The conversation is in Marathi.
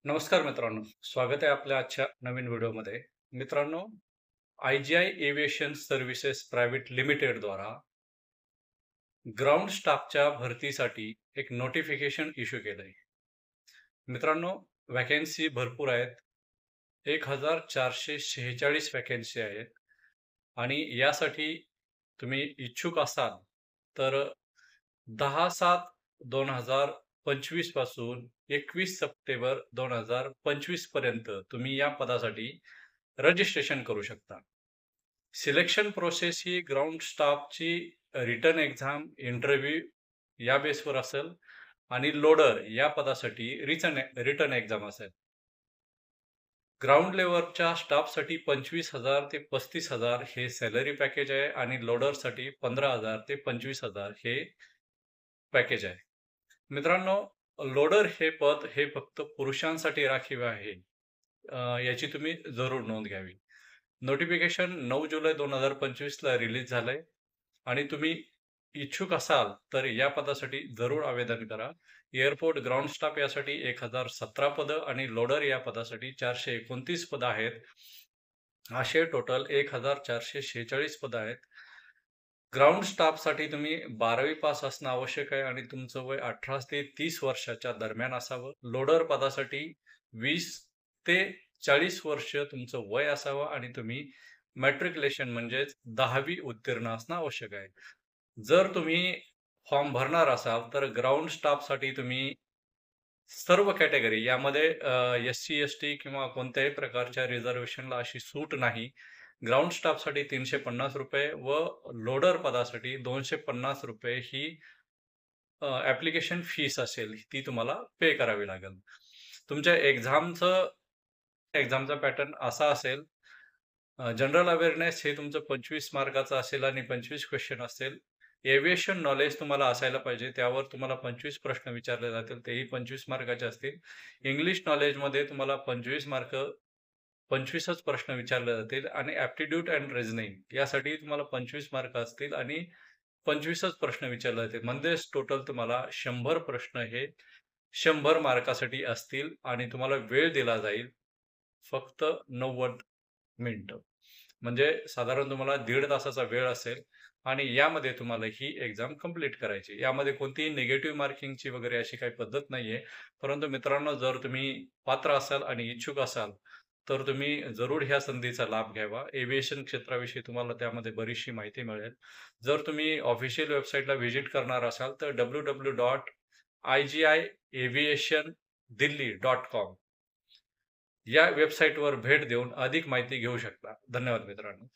नमस्कार मित्रांनो, स्वागत आहे आपल्या आजच्या नवीन व्हिडिओमध्ये. मित्रांनो, आय-जी-आय एव्हिएशन सर्व्हिसेस प्रायव्हेट लिमिटेड द्वारा ग्राउंड स्टाफच्या भरतीसाठी एक नोटिफिकेशन इश्यू केलंय. मित्रांनो, व्हॅकन्सी भरपूर आहेत. 1446 व्हॅकन्सी आहेत आणि यासाठी तुम्ही इच्छुक असाल तर 10/7/2025 पासून 21 सप्टेंबर 2025 पर्यंत तुम्ही या पदासाठी रजिस्ट्रेशन करू शकता. सिलेक्शन प्रोसेस ही ग्राउंड स्टाफची रिटन एक्झाम, इंटरव्ह्यू या बेसवर असेल आणि लोडर या पदासाठी रिटन एक्झाम असेल. ग्राउंड लेव्हलच्या स्टाफसाठी 25,000 ते 35,000 हे सॅलरी पॅकेज आहे आणि लोडरसाठी 15,000 ते 25,000 हे पॅकेज आहे. मित्रांनो, लोडर हे पद हे फक्त पुरुषांसाठी राखीव आहे. याची तुम्ही जरूर नोंद घ्यावी. नोटिफिकेशन 9 जुलै 2025 ला रिलीज झालंय आणि तुम्ही इच्छुक असाल तर या पदासाठी जरूर आवेदन करा. एअरपोर्ट ग्राउंड स्टाफ यासाठी 1017 पदं आणि लोडर या पदासाठी 429 पदं आहेत. असे टोटल 1446 पदं आहेत. ग्राउंड स्टाफसाठी तुम्ही 12वी पास असणं आवश्यक आहे आणि तुमचं वय 18 ते 30 वर्षाच्या दरम्यान असावं. लोडर पदासाठी 20 ते 40 वर्ष तुमचं वय असावं आणि तुम्ही मॅट्रिक्युलेशन म्हणजेच 10वी उत्तीर्ण असणं आवश्यक आहे. जर तुम्ही फॉर्म भरणार असाल तर ग्राउंड स्टाफसाठी तुम्ही सर्व कॅटेगरी यामध्ये एस-सी, एस-टी किंवा कोणत्याही प्रकारच्या रिझर्व्हेशनला अशी सूट नाही. ग्राउंड स्टाफसाठी ₹350 व लोडर पदासाठी ₹250 ही ॲप्लिकेशन फीस असेल, ती तुम्हाला पे करावी लागेल. तुमच्या एक्झामचा पॅटर्न असा असेल, जनरल अवेअरनेस हे तुमचं 25 मार्काचं असेल आणि 25 क्वेश्चन असेल. एव्हिएशन नॉलेज तुम्हाला असायला पाहिजे. त्यावर तुम्हाला 25 प्रश्न विचारले जातील, तेही 25 मार्काचे असतील. इंग्लिश नॉलेजमध्ये तुम्हाला 25 मार्क 25च प्रश्न विचारले जातील आणि ॲप्टिट्यूड अँड रिझनिंग यासाठी तुम्हाला 25 मार्क असतील आणि 25च प्रश्न विचारले जातील. म्हणजेच टोटल तुम्हाला 100 प्रश्न हे 100 मार्कासाठी असतील आणि तुम्हाला वेळ दिला जाईल फक्त 90 मिनिटं. म्हणजे साधारण तुम्हाला 1.5 तासाचा वेळ असेल आणि यामध्ये तुम्हाला ही एक्झाम कंप्लीट करायची. यामध्ये कोणतीही निगेटिव्ह मार्किंगची वगैरे अशी काही पद्धत नाहीये. परंतु मित्रांनो, जर तुम्ही पात्र असाल आणि इच्छुक असाल तर तुम्ही जरूर ह्या संधीचा लाभ घ्यावा. एव्हिएशन क्षेत्राविषयी तुम्हाला त्यामध्ये बरीचशी माहिती मिळेल. जर तुम्ही ऑफिशियल वेबसाईटला व्हिजिट करणार असाल तर www.igiaviationdelhi.com या वेबसाईटवर भेट देऊन अधिक माहिती घेऊ शकता. धन्यवाद मित्रांनो.